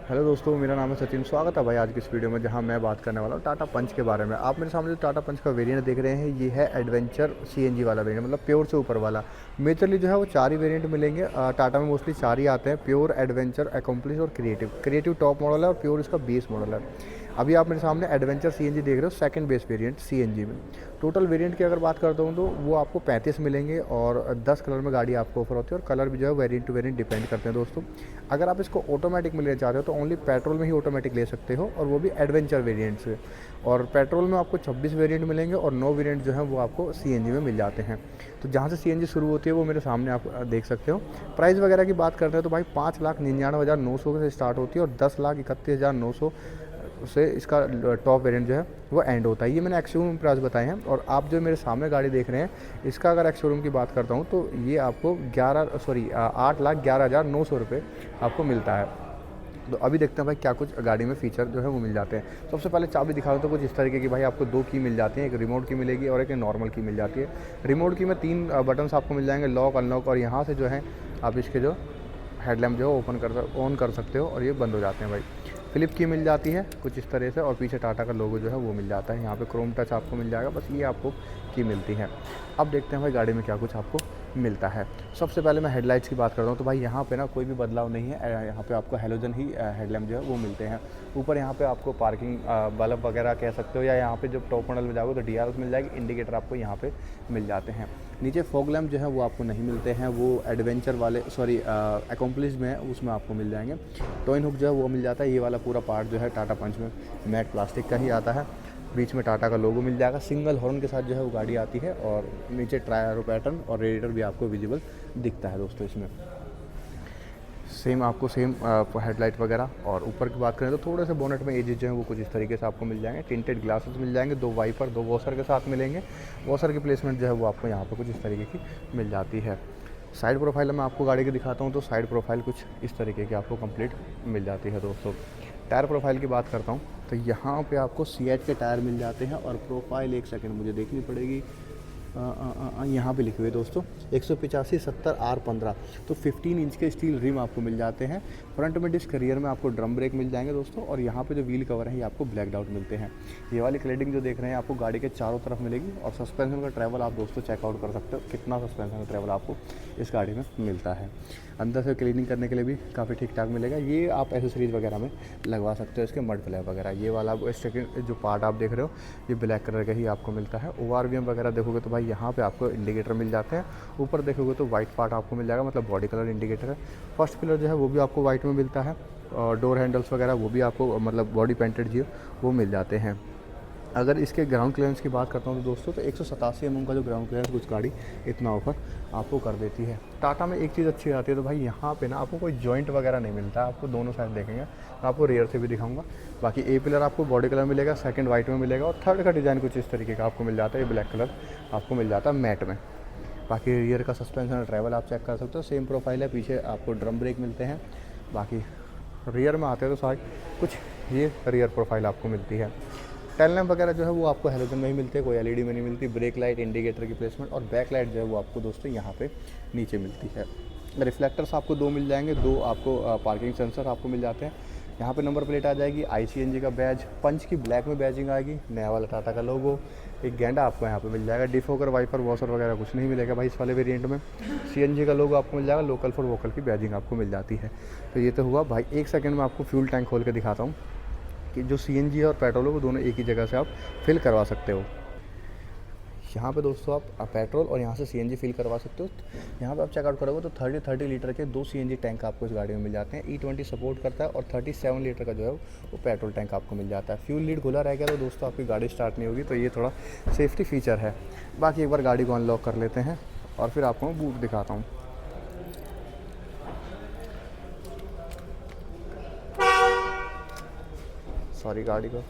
Hello दोस्तों, मेरा नाम है सचिन। स्वागत है भाई आज की इस वीडियो में, जहां मैं बात करने वाला हूं टाटा पंच के बारे में। आप मेरे सामने जो टाटा पंच का वेरिएंट देख रहे हैं, ये है एडवेंचर सीएनजी वाला वेरिएंट, मतलब प्योर से ऊपर वाला। मेजरली जो है वो 4 ही वेरिएंट मिलेंगे। टाटा में मोस्टली 4 ही आते हैं: प्योर, एडवेंचर, अकम्प्लिश और क्रिएटिव। क्रिएटिव टॉप मॉडल है और प्योर इसका बेस मॉडल है। अभी आप मेरे सामने एडवेंचर सीएनजी देख रहे हो, सेकंड बेस वेरिएंट सीएनजी में। टोटल वेरिएंट की अगर बात करता हूँ तो वो आपको 35 मिलेंगे और 10 कलर में गाड़ी आपको ऑफर होती है, और कलर भी जो है वेरिएंट टू वेरिएंट डिपेंड करते हैं दोस्तों। अगर आप इसको ऑटोमेटिक में लेना चाहते हो तो ओनली पेट्रोल में ही ऑटोमेटिक ले सकते हो, और वो भी एडवेंचर वेरिएंट से। और पेट्रोल में आपको 26 वेरिएंट मिलेंगे और 9 वेरिएंट जो है वो आपको सीएनजी में मिल जाते हैं। तो जहाँ से सीएनजी शुरू होती है वो मेरे सामने आप देख सकते हो। प्राइस वगैरह की बात करते हैं तो भाई 5,99,900 से स्टार्ट होती है और 10,31,900 से इसका टॉप वेरिएंट जो है वो एंड होता है। ये मैंने एक्स शोरूम प्राइस बताए हैं। और आप जो मेरे सामने गाड़ी देख रहे हैं, इसका अगर एक्स शोरूम की बात करता हूँ तो ये आपको 8,11,900 रुपये आपको मिलता है। तो अभी देखते हैं भाई क्या कुछ गाड़ी में फ़ीचर जो है वो मिल जाते हैं। सबसे पहले चाबी दिखा दो तो कुछ इस तरीके की भाई आपको 2 की मिल जाती हैं, एक रिमोट की मिलेगी और एक नॉर्मल की मिल जाती है। रिमोट की में 3 बटन्स आपको मिल जाएंगे, लॉक, अनलॉक, और यहाँ से जो है आप इसके जो हेडलैम्प जो है ऑन कर सकते हो और ये बंद हो जाते हैं भाई। फ्लिप की मिल जाती है कुछ इस तरह से, और पीछे टाटा का लोगो जो है वो मिल जाता है। यहाँ पे क्रोम टच आपको मिल जाएगा, बस ये आपको की मिलती है। अब देखते हैं भाई गाड़ी में क्या कुछ आपको मिलता है। सबसे पहले मैं हेडलाइट्स की बात करता हूँ तो भाई यहाँ पे ना कोई भी बदलाव नहीं है। यहाँ पे आपको हेलोजन ही हेडलैम्प जो है वो मिलते हैं। ऊपर यहाँ पे आपको पार्किंग बल्ब वगैरह कह सकते हो, या यहाँ पे जब टॉप मॉडल में जाओगे तो डीआरएस मिल जाएगी। इंडिकेटर आपको यहाँ पे मिल जाते हैं। नीचे फॉग लैम्प जो है वो आपको नहीं मिलते हैं, वो एडवेंचर वाले अकम्प्लिश में है उसमें आपको मिल जाएंगे। टॉइन हुक जो है वो मिल जाता है। ये वाला पूरा पार्ट जो है टाटा पंच में मैट प्लास्टिक का ही आता है। बीच में टाटा का लोगो मिल जाएगा। सिंगल हॉर्न के साथ जो है वो गाड़ी आती है, और नीचे ट्रायरो पैटर्न और रेडिएटर भी आपको विजिबल दिखता है दोस्तों। इसमें सेम हेडलाइट वगैरह। और ऊपर की बात करें तो थोड़े से बोनेट में एजेस जो है वो कुछ इस तरीके से आपको मिल जाएंगे। टिंटेड ग्लासेस मिल जाएंगे, 2 वाइपर, 2 वॉशर के साथ मिलेंगे। वॉशर की प्लेसमेंट जो है वो आपको यहाँ पर कुछ इस तरीके की मिल जाती है। साइड प्रोफाइल मैं आपको गाड़ी की दिखाता हूँ तो साइड प्रोफाइल कुछ इस तरीके की आपको कंप्लीट मिल जाती है दोस्तों। टायर प्रोफाइल की बात करता हूँ तो यहाँ पे आपको सीएट के टायर मिल जाते हैं, और प्रोफाइल एक सेकंड मुझे देखनी पड़ेगी। यहाँ पे लिखे हुए दोस्तों 185 70 R15, तो 15 इंच के स्टील रिम आपको मिल जाते हैं। फ्रंट में डिस्क, रियर में आपको ड्रम ब्रेक मिल जाएंगे दोस्तों। और यहाँ पे जो व्हील कवर है ये आपको ब्लैक आउट मिलते हैं। ये वाली क्लेडिंग जो देख रहे हैं आपको गाड़ी के चारों तरफ मिलेगी। और सस्पेंशन का ट्रैवल आप दोस्तों चेकआउट कर सकते हो, कितना सस्पेंशन का ट्रैवल आपको इस गाड़ी में मिलता है। अंदर से क्लीनिंग करने के लिए भी काफ़ी ठीक ठाक मिलेगा। ये आप एसेसरीज वगैरह में लगवा सकते हो, इसके मड फ्लैप वगैरह। ये वाला सेकंड जो पार्ट आप देख रहे हो ये ब्लैक कलर का ही आपको मिलता है। ओआरवीएम वगैरह देखोगे तो भाई यहाँ पे आपको इंडिकेटर मिल जाते हैं। ऊपर देखोगे तो वाइट पार्ट आपको मिल जाएगा, मतलब बॉडी कलर इंडिकेटर है। फर्स्ट पिलर जो है वो भी आपको वाइट में मिलता है, और डोर हैंडल्स वगैरह वो भी आपको मतलब बॉडी पेंटेड जो वो मिल जाते हैं। अगर इसके ग्राउंड क्लियरेंस की बात करता हूँ तो दोस्तों तो 187 mm का जो ग्राउंड क्लियरेंस कुछ गाड़ी इतना ऑफर आपको कर देती है। टाटा में एक चीज़ अच्छी आती है तो भाई यहाँ पे ना आपको कोई जॉइंट वगैरह नहीं मिलता। आपको दोनों साइड देखेंगे, मैं आपको रियर से भी दिखाऊंगा। बाकी ए पिलर आपको बॉडी कलर मिलेगा, सेकंड वाइट में मिलेगा, और थर्ड का डिज़ाइन कुछ इस तरीके का आपको मिल जाता है। ये ब्लैक कलर आपको मिल जाता है मैट में। बाकी रियर का सस्पेंशन और ट्रैवल आप चेक कर सकते हो, सेम प्रोफाइल है। पीछे आपको ड्रम ब्रेक मिलते हैं। बाकी रियर में आते हैं तो सारे कुछ ये रियर प्रोफाइल आपको मिलती है। टेल लैम्प वगैरह जो है वो आपको हेलोजन में ही मिलते हैं, कोई एलईडी में नहीं मिलती। ब्रेक लाइट, इंडिकेटर की प्लेसमेंट और बैक लाइट जो है वो आपको दोस्तों यहाँ पे नीचे मिलती है। रिफ्लेक्टर्स आपको 2 मिल जाएंगे, 2 आपको पार्किंग सेंसर आपको मिल जाते हैं। यहाँ पे नंबर प्लेट आ जाएगी, आईसीएनजी का बैज, पंच की ब्लैक में बैजिंग आएगी, नया वाला टाटा का लोगो। एक गेंडा आपको यहाँ पे मिल जाएगा। डिफोकर, वाइपर, वॉशर वगैरह कुछ नहीं मिलेगा भाई इस वाले वेरिएंट में। सीएनजी का लोगो आपको मिल जाएगा, लोकल फॉर वोकल की बैजिंग आपको मिल जाती है। तो ये तो हुआ भाई। एक सेकेंड में आपको फ्यूल टैंक खोल के दिखाता हूँ कि जो सीएनजी है और पेट्रोल है वो दोनों एक ही जगह से आप फिल करवा सकते हो। यहाँ पे दोस्तों आप पेट्रोल और यहाँ से सीएनजी फिल करवा सकते हो। यहाँ पे आप चेकआउट करोगे तो 30 लीटर के 2 सीएनजी टैंक आपको इस गाड़ी में मिल जाते हैं। E20 सपोर्ट करता है, और 37 लीटर का जो है वो पेट्रोल टैंक आपको मिल जाता है। फ्यूल लीड खुला रह गया तो दोस्तों आपकी गाड़ी स्टार्ट नहीं होगी, तो ये थोड़ा सेफ्टी फीचर है। बाकी एक बार गाड़ी को अनलॉक कर लेते हैं और फिर आपको मैं बूट दिखाता हूँ। सॉरी, गाड़ी को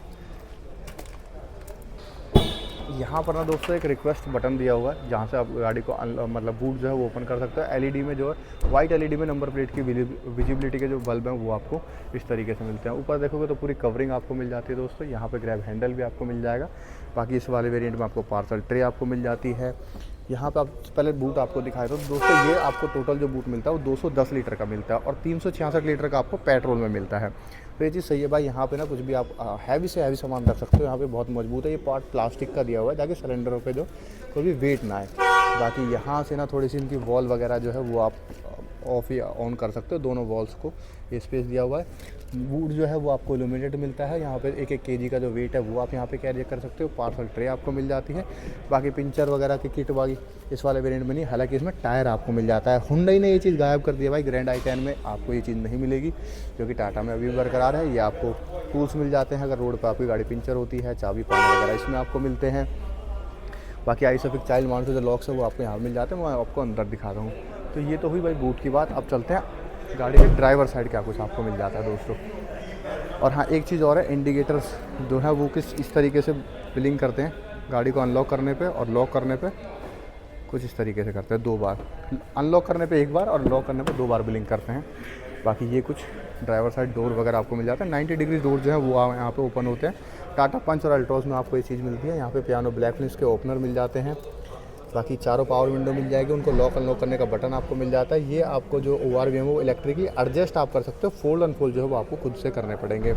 यहाँ पर ना दोस्तों एक रिक्वेस्ट बटन दिया हुआ है, जहाँ से आप गाड़ी को मतलब बूट जो है वो ओपन कर सकते हो। एलईडी में जो है वाइट एलईडी में नंबर प्लेट की विजिबिलिटी के जो बल्ब हैं वो आपको इस तरीके से मिलते हैं। ऊपर देखोगे तो पूरी कवरिंग आपको मिल जाती है दोस्तों। यहाँ पे ग्रैब हैंडल भी आपको मिल जाएगा। बाकी इस वाले वेरिएंट में आपको पार्सल ट्रे आपको मिल जाती है। यहाँ पे आप पहले बूट आपको दिखाया तो दोस्तों ये आपको टोटल जो बूट मिलता है वो 210 लीटर का मिलता है, और 366 लीटर का आपको पेट्रोल में मिलता है। तो ये चीज़ सही है भाई। यहाँ पे ना कुछ भी आप हैवी से हैवी सामान रख सकते हो, यहाँ पे बहुत मजबूत है। ये पार्ट प्लास्टिक का दिया हुआ है ताकि सिलेंडरों पे जो कोई भी वेट ना आए। बाकी यहाँ से ना थोड़ी सी इनकी वॉल वगैरह जो है वो आप ऑफ या ऑन कर सकते हो, दोनों वॉल्स को ये स्पेस दिया हुआ है। वुड जो है वो आपको इल्यूमिनेटेड मिलता है। यहाँ पे 1-1 केजी का जो वेट है वो आप यहाँ पे कैरी कर सकते हो। पार्सल ट्रे आपको मिल जाती है। बाकी पिंचर वगैरह की किट वाली इस वाले वेरिएंट में नहीं, हालांकि इसमें टायर आपको मिल जाता है। हुंडई ने ये चीज़ गायब कर दिया भाई, ग्रैंड आई10 में आपको ये चीज़ नहीं मिलेगी, जो कि टाटा में अभी भी बरकरार है। ये आपको टूल्स मिल जाते हैं अगर रोड पर आपकी गाड़ी पंचर होती है, चाबी पानी वगैरह इसमें आपको मिलते हैं। बाकी आइसोफिक चाइल्ड माउंटेड जो लॉक्स है वो आपको यहाँ मिल जाते हैं, मैं आपको अंदर दिखाता हूँ। तो ये तो हुई भाई बूट की बात। अब चलते हैं गाड़ी के ड्राइवर साइड, क्या कुछ आपको मिल जाता है दोस्तों। और हाँ, एक चीज़ और है, इंडिकेटर्स जो है वो इस तरीके से ब्लिंक करते हैं गाड़ी को अनलॉक करने पे और लॉक करने पे। कुछ इस तरीके से करते हैं, 2 बार अनलॉक करने पे 1 बार और लॉक करने पे 2 बार ब्लिंक करते हैं। बाकी ये कुछ ड्राइवर साइड डोर वगैरह आपको मिल जाता है। 90 डिग्री डोर जो है वो यहाँ पे ओपन होते हैं। टाटा पंच और अल्ट्रोज में आपको ये चीज़ मिलती है। यहाँ पे पियानो ब्लैक फिनिश के ओपनर मिल जाते हैं। बाकी चारों पावर विंडो मिल जाएगी, उनको लॉक अनलॉक करने का बटन आपको मिल जाता है। ये आपको जो ORV है वो इलेक्ट्रिकली एडजस्ट आप कर सकते हो, फोल्ड अनफोल्ड जो है वो आपको खुद से करने पड़ेंगे।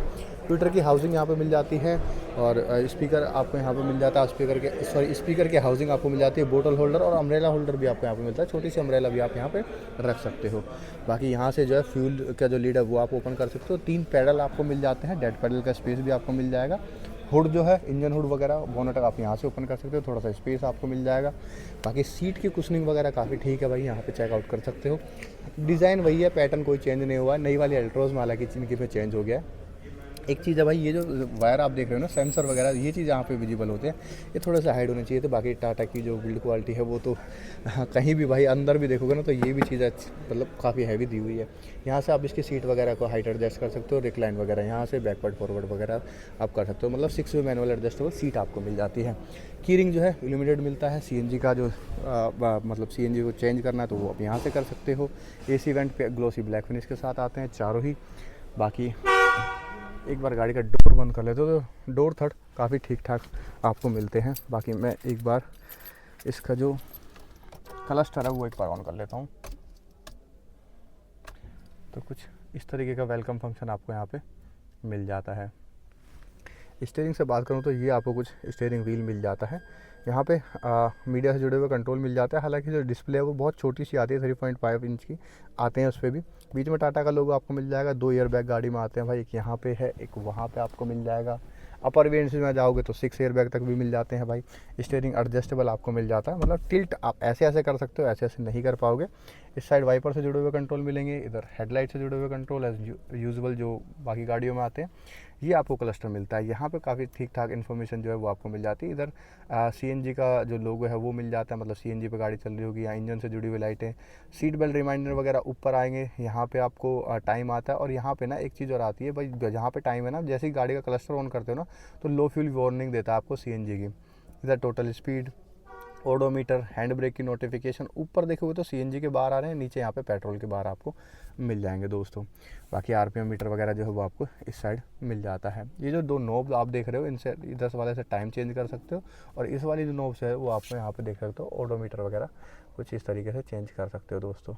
ट्विटर की हाउसिंग यहाँ पे मिल जाती है और स्पीकर आपको यहाँ पे मिल जाता है। स्पीकर की हाउसिंग आपको मिल जाती है। बोतल होल्डर और अम्ब्रेला होल्डर भी आपको यहाँ पे मिलता है, छोटी सी अम्ब्रेला भी आप यहाँ पे रख सकते हो। बाकी यहाँ से जो है फ्यूल का जो लीड है वो आप ओपन कर सकते हो। 3 पैडल आपको मिल जाते हैं, डेड पैडल का स्पेस भी आपको मिल जाएगा। हुड जो है इंजन हुड वगैरह बोनट आप यहाँ से ओपन कर सकते हो, थोड़ा सा स्पेस आपको मिल जाएगा। बाकी सीट की कुशनिंग वगैरह काफ़ी ठीक है भाई, यहाँ पे चेकआउट कर सकते हो। डिज़ाइन वही है, पैटर्न कोई चेंज नहीं हुआ है। नई वाली अल्ट्रोज में हालांकि इनकी पे चेंज हो गया है। एक चीज़ है भाई, ये जो वायर आप देख रहे हो ना, सेंसर वगैरह, ये चीज़ यहाँ पे विजिबल होते हैं, ये थोड़ा सा हाइड होने चाहिए। तो बाकी टाटा की जो बिल्ड क्वालिटी है वो तो कहीं भी भाई अंदर भी देखोगे ना तो ये भी चीज़ मतलब काफ़ी हैवी दी हुई है। यहाँ से आप इसकी सीट वगैरह को हाइट एडजस्ट कर सकते हो, रिक्लाइन वगैरह यहाँ से बैकवर्ड फॉरवर्ड वगैरह आप कर सकते हो। मतलब 6 वे मैनुअल एडजस्टेबल सीट आपको मिल जाती है। कीरिंग जो है इल्यूमिनेटेड मिलता है। CNG का जो मतलब CNG को चेंज करना है तो वो आप यहाँ से कर सकते हो। AC वेंट पे ग्लोसी ब्लैक फिनिश के साथ आते हैं चारों ही। बाकी एक बार गाड़ी का डोर बंद कर लेते हो तो डोर थर्ड काफ़ी ठीक ठाक आपको मिलते हैं। बाकी मैं एक बार इसका जो क्लस्टर है वो एक बार ऑन कर लेता हूँ। तो कुछ इस तरीके का वेलकम फंक्शन आपको यहाँ पे मिल जाता है। स्टीयरिंग से बात करूँ तो ये आपको कुछ स्टीयरिंग व्हील मिल जाता है। यहाँ पे मीडिया से जुड़े हुए कंट्रोल मिल जाता है। हालांकि जो डिस्प्ले है वो बहुत छोटी सी आती है, 3.5 इंच की आते हैं उस पर भी। बीच में टाटा का लोगो आपको मिल जाएगा। 2 एयरबैग गाड़ी में आते हैं भाई, एक यहाँ पे है, एक वहाँ पे आपको मिल जाएगा। अपर वेरिएंट्स में जाओगे तो 6 एयरबैग तक भी मिल जाते हैं भाई। स्टीयरिंग एडजस्टेबल आपको मिल जाता है, मतलब टिल्ट आप ऐसे ऐसे कर सकते हो, ऐसे ऐसे नहीं कर पाओगे। इस साइड वाइपर से जुड़े हुए कंट्रोल मिलेंगे, इधर हेडलाइट से जुड़े हुए कंट्रोल एज यूजुअल जो बाकी गाड़ियों में आते हैं ये आपको क्लस्टर मिलता है। यहाँ पे काफ़ी ठीक ठाक इन्फॉर्मेशन जो है वो आपको मिल जाती है। इधर CNG का जो लोगो है वो मिल जाता है, मतलब CNG पे गाड़ी चल रही होगी या इंजन से जुड़ी हुई लाइटें, सीट बेल्ट रिमाइंडर वगैरह ऊपर आएंगे। यहाँ पे आपको टाइम आता है। और यहाँ पे ना एक चीज़ और आती है भाई, जहाँ पे टाइम है ना, जैसे ही गाड़ी का क्लस्टर ऑन करते हो ना तो लो फ्यूल वार्निंग देता है आपको CNG की। इधर total speed, odometer, hand brake की नोटिफिकेशन, ऊपर देखोगे तो CNG के बार आ रहे हैं, नीचे यहाँ पे पेट्रोल के बार आपको मिल जाएंगे दोस्तों। बाकी RPM मीटर वगैरह जो है वो आपको इस साइड मिल जाता है। ये जो 2 नोब्स आप देख रहे हो, इनसे इधर वाले से टाइम चेंज कर सकते हो और इस वाली जो नोब्स है वो आपको यहाँ पे देख सकते हो, ओडोमीटर वगैरह कुछ इस तरीके से चेंज कर सकते हो दोस्तों।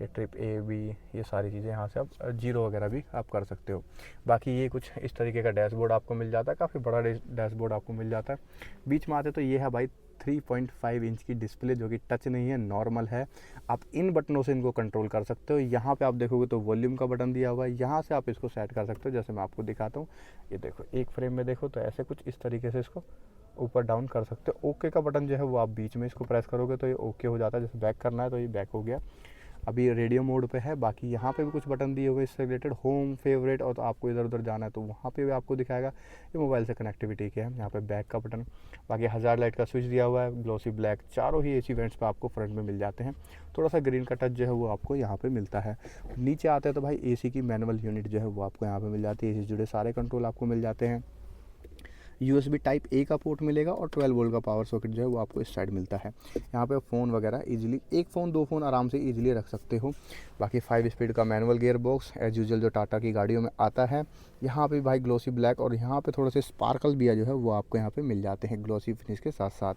ये ट्रिप A B ये सारी चीज़ें यहाँ से आप 0 वगैरह भी आप कर सकते हो। बाकी ये कुछ इस तरीके का डैशबोर्ड आपको मिल जाता है, काफ़ी बड़ा डैशबोर्ड आपको मिल जाता है। बीच में आते तो ये है भाई 3.5 इंच की डिस्प्ले, जो कि टच नहीं है, नॉर्मल है। आप इन बटनों से इनको कंट्रोल कर सकते हो। यहाँ पे आप देखोगे तो वॉल्यूम का बटन दिया हुआ है, यहाँ से आप इसको सेट कर सकते हो। जैसे मैं आपको दिखाता हूँ, ये देखो एक फ्रेम में देखो तो ऐसे कुछ इस तरीके से इसको ऊपर डाउन कर सकते हो। ओके का बटन जो है वो आप बीच में इसको प्रेस करोगे तो ये ओके हो जाता है। जैसे बैक करना है तो ये बैक हो गया। अभी रेडियो मोड पे है। बाकी यहाँ पे भी कुछ बटन दिए हुए इससे रिलेटेड, होम, फेवरेट, और तो आपको इधर उधर जाना है तो वहाँ पे भी आपको दिखाएगा। ये मोबाइल से कनेक्टिविटी के है। यहाँ पे बैक का बटन, बाकी हज़ार लाइट का स्विच दिया हुआ है, ग्लोसी ब्लैक, चारों ही AC वेंट्स पे आपको फ्रंट में मिल जाते हैं। थोड़ा सा ग्रीन का टच जो है वो आपको यहाँ पे मिलता है। नीचे आते हैं तो भाई AC की मैनुअल यूनिट जो है वो आपको यहाँ पे मिल जाती है। AC से जुड़े सारे कंट्रोल आपको मिल जाते हैं। USB टाइप ए का पोर्ट मिलेगा और 12 वोल्ट का पावर सॉकेट जो है वो आपको इस साइड मिलता है। यहाँ पे फ़ोन वगैरह ईजिली, एक फ़ोन 2 फ़ोन आराम से ईजिली रख सकते हो। बाकी 5 स्पीड का manual gear box as usual जो टाटा की गाड़ियों में आता है। यहाँ पे भाई ग्लोसी ब्लैक और यहाँ पे थोड़े से स्पार्कल भी है जो है वो आपको यहाँ पे मिल जाते हैं ग्लोसी फिनिश के साथ साथ।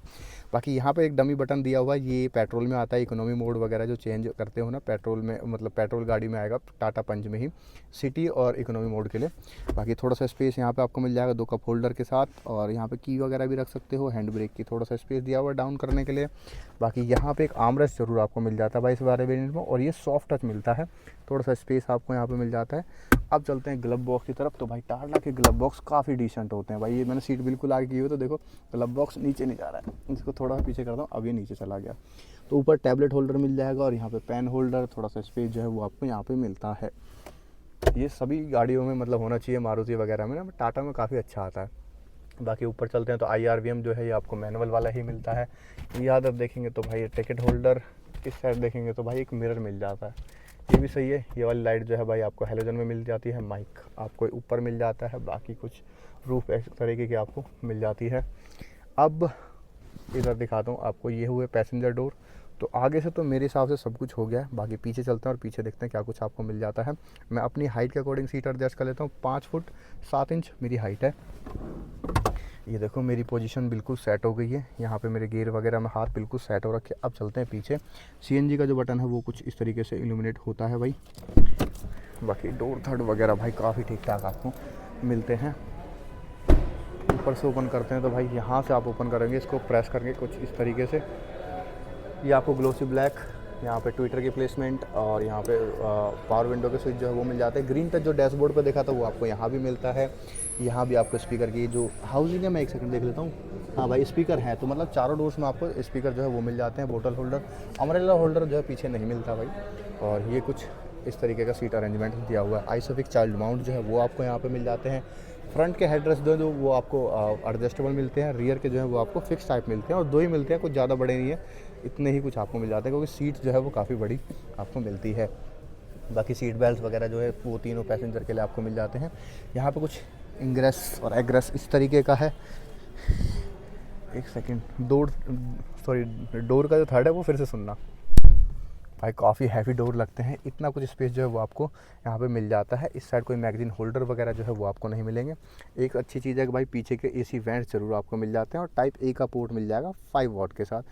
बाकी यहाँ पे एक डमी बटन दिया हुआ है, ये पेट्रोल में आता है। इकोनॉमी मोड वगैरह जो चेंज करते हो ना पेट्रोल में, मतलब पेट्रोल गाड़ी में आएगा टाटा पंच में ही, सिटी और इकोनॉमी मोड के लिए। बाकी थोड़ा सा स्पेस यहाँ पे आपको मिल जाएगा 2 कप होल्डर के साथ, और यहाँ पे की वगैरह भी रख सकते हो। हैंड ब्रेक की थोड़ा सा स्पेस दिया हुआ है डाउन करने के लिए। बाकी यहाँ पे एक आर्मरेस्ट जरूर आपको मिल जाता है भाई इस वाले वेरिएंट में, और ये सॉफ्ट टच मिलता है, थोड़ा सा स्पेस आपको यहाँ पे मिल जाता है। अब चलते हैं ग्लब बॉक्स की तरफ। तो भाई टाटा के ग्लब बॉक्स काफ़ी डिसेंट होते हैं भाई। ये मैंने सीट बिल्कुल आगे की हुई, तो देखो ग्लब बॉक्स नीचे नहीं जा रहा है, इसको थोड़ा पीछे करता हूँ, अब ये नीचे चला गया। तो ऊपर टैबलेट होल्डर मिल जाएगा और यहाँ पे पेन होल्डर, थोड़ा सा स्पेस जो है वो आपको यहाँ पे मिलता है। ये सभी गाड़ियों में मतलब होना चाहिए, मारुति वगैरह में ना, टाटा में काफ़ी अच्छा आता है। बाकी ऊपर चलते हैं तो IRVM जो है ये आपको मैनुअल वाला ही मिलता है। यहाँ देखेंगे तो भाई टिकट होल्डर, इस साइड देखेंगे तो भाई एक मिरर मिल जाता है, ये भी सही है। ये वाली लाइट जो है भाई आपको हेलोजन में मिल जाती है। माइक आपको ऊपर मिल जाता है, बाकी कुछ रूफ इस तरीके की आपको मिल जाती है। अब इधर दिखाता हूँ आपको, ये हुए पैसेंजर डोर। तो आगे से तो मेरे हिसाब से सब कुछ हो गया है, बाकी पीछे चलते हैं और पीछे देखते हैं क्या कुछ आपको मिल जाता है। मैं अपनी हाइट के अकॉर्डिंग सीट एडजस्ट कर लेता हूँ। 5 फुट 7 इंच मेरी हाइट है। ये देखो मेरी पोजीशन बिल्कुल सेट हो गई है, यहाँ पे मेरे गियर वगैरह में हाथ बिल्कुल सेट हो रखे। अब चलते हैं पीछे। CNG का जो बटन है वो कुछ इस तरीके से इल्यूमिनेट होता है भाई। बाकी डोर थर्ड वगैरह भाई काफ़ी ठीक ठाक आपको मिलते हैं। ऊपर से ओपन करते हैं तो भाई यहाँ से आप ओपन करेंगे, इसको प्रेस करके कुछ इस तरीके से। ये आपको ग्लोसी ब्लैक, यहाँ पे ट्विटर की प्लेसमेंट और यहाँ पे पावर विंडो के स्विच जो है वो मिल जाते हैं। ग्रीन टच जो डैशबोर्ड पे देखा था वो आपको यहाँ भी मिलता है। यहाँ भी आपको स्पीकर की जो हाउसिंग है, मैं एक सेकंड देख लेता हूँ। हाँ भाई स्पीकर है, तो मतलब चारों डोर्स में आपको स्पीकर जो है वो मिल जाते हैं। बोतल होल्डर, अम्ब्रेला होल्डर जो है पीछे नहीं मिलता भाई। और ये कुछ इस तरीके का सीट अरेंजमेंट दिया हुआ है। आइसोफिक चाइल्ड माउंट जो है वो आपको यहाँ पर मिल जाते हैं। फ्रंट के हेडरेस्ट जो वो आपको एडजस्टेबल मिलते हैं। रियर के जो है वो आपको फिक्स टाइप मिलते हैं, और 2 ही मिलते हैं, कुछ ज़्यादा बड़े नहीं है, इतने ही कुछ आपको मिल जाते हैं, क्योंकि सीट जो है वो काफ़ी बड़ी आपको मिलती है। बाकी सीट बेल्ट वगैरह जो है वो तीनों पैसेंजर के लिए आपको मिल जाते हैं। यहाँ पे कुछ इंग्रेस और एग्रेस इस तरीके का है। एक सेकेंड, डोर का जो थर्ड है वो फिर से सुनना भाई, काफ़ी हैवी डोर लगते हैं। इतना कुछ स्पेस जो है वो आपको यहाँ पे मिल जाता है। इस साइड कोई मैगजीन होल्डर वगैरह जो है वो आपको नहीं मिलेंगे। एक अच्छी चीज़ है कि भाई पीछे के AC वेंट्स जरूर आपको मिल जाते हैं, और टाइप A का पोर्ट मिल जाएगा 5 वॉट के साथ,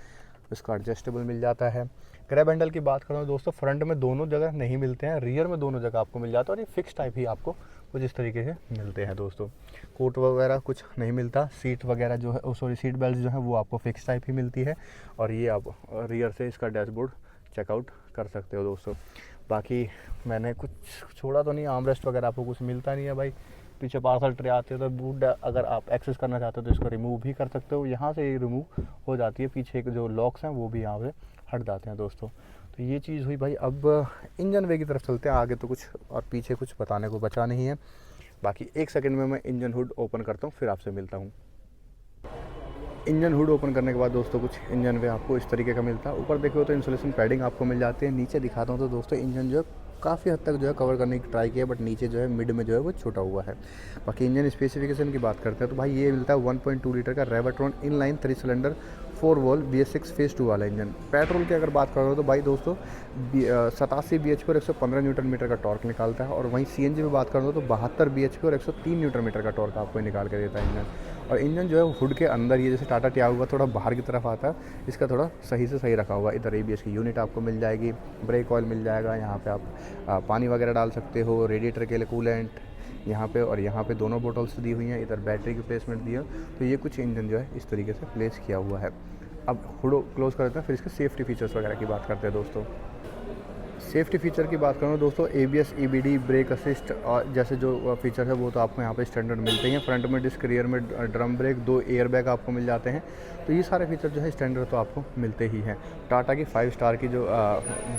इसका एडजस्टेबल मिल जाता है। ग्रैब हैंडल की बात करूँ दोस्तों, फ्रंट में दोनों जगह नहीं मिलते हैं, रियर में दोनों जगह आपको मिल जाता है, और ये फिक्स टाइप ही आपको कुछ इस तरीके से मिलते हैं दोस्तों। कोट वगैरह कुछ नहीं मिलता। सीट वगैरह जो है सीट बेल्ट जो है वो आपको फिक्स टाइप ही मिलती है, और ये आप रियर से इसका डैशबोर्ड चेकआउट कर सकते हो दोस्तों। बाकी मैंने कुछ छोड़ा तो नहीं, आर्मरेस्ट वगैरह आपको कुछ मिलता नहीं है भाई। पीछे पार्सल ट्रे आती है, तो बूट अगर आप एक्सेस करना चाहते हो तो इसको रिमूव भी कर सकते हो, यहाँ से रिमूव हो जाती है। पीछे के जो लॉक्स हैं वो भी यहाँ पे हट जाते हैं दोस्तों। तो ये चीज़ हुई भाई। अब इंजन वे की तरफ चलते हैं, आगे तो कुछ और पीछे कुछ बताने को बचा नहीं है। बाकी एक सेकंड में मैं इंजन हुड ओपन करता हूँ, फिर आपसे मिलता हूँ। इंजन हुड ओपन करने के बाद दोस्तों कुछ इंजन वे आपको इस तरीके का मिलता है। ऊपर देखो तो इंसुलेशन पैडिंग आपको मिल जाती है। नीचे दिखाता हूँ तो दोस्तों इंजन जो है काफ़ी हद तक जो है कवर करने की ट्राई किया, बट नीचे जो है मिड में जो है वो छोटा हुआ है। बाकी इंजन स्पेसिफिकेशन की बात करते हैं तो भाई ये मिलता है 1.2 लीटर का Revotron inline 3 cylinder 4 valve BS6 phase 2 वाला इंजन। पेट्रोल की अगर बात करो तो भाई दोस्तों 87 bhp और 115 न्यूटन मीटर का टॉर्क निकालता है। और वहीं CNG में बात करो तो 72 bhp और 103 न्यूटन मीटर का टॉर्क आपको निकाल के देता है इंजन। और इंजन जो है हुड के अंदर, ये जैसे टाटा टियागो थोड़ा बाहर की तरफ आता है, इसका थोड़ा सही से सही रखा हुआ। इधर ABS की यूनिट आपको मिल जाएगी, ब्रेक ऑयल मिल जाएगा, यहाँ पे आप पानी वगैरह डाल सकते हो, रेडिएटर के लिए कूलेंट यहाँ पे, और यहाँ पे दोनों बोटल्स दी हुई हैं। इधर बैटरी की प्लेसमेंट दी है। तो ये कुछ इंजन जो है इस तरीके से प्लेस किया हुआ है। अब हुड क्लोज कर देते हैं, फिर इसके सेफ्टी फीचर्स वगैरह की बात करते हैं दोस्तों। सेफ्टी फीचर की बात करूँ दोस्तों, ABS EBD ब्रेक असिस्ट और जैसे जो फीचर है वो तो आपको यहाँ पे स्टैंडर्ड मिलते हैं। फ्रंट में डिस्क, रियर में ड्रम ब्रेक, 2 एयर बैग आपको मिल जाते हैं। तो ये सारे फीचर जो है स्टैंडर्ड तो आपको मिलते ही हैं। टाटा की 5 स्टार की जो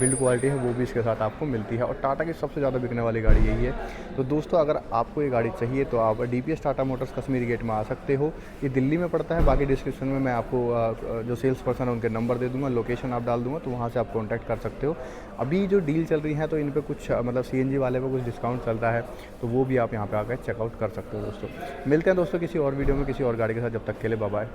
बिल्ड क्वालिटी है वो भी इसके साथ आपको मिलती है, और टाटा की सबसे ज़्यादा बिकने वाली गाड़ी यही है। तो दोस्तों अगर आपको ये गाड़ी चाहिए तो आप DPS Tata Motors Kashmiri Gate में आ सकते हो। ये दिल्ली में पड़ता है। बाकी डिस्क्रिप्शन में मैं आपको जो सेल्स पर्सन है उनके नंबर दे दूँगा, लोकेशन आप डाल दूँगा, तो वहाँ से आप कॉन्टैक्ट कर सकते हो। अभी जो डील चल रही है तो इन पे कुछ मतलब CNG वाले पे कुछ डिस्काउंट चलता है, तो वो भी आप यहाँ पे आकर चेकआउट कर सकते हो दोस्तों। मिलते हैं दोस्तों किसी और वीडियो में किसी और गाड़ी के साथ, जब तक के लिए बाय बाय।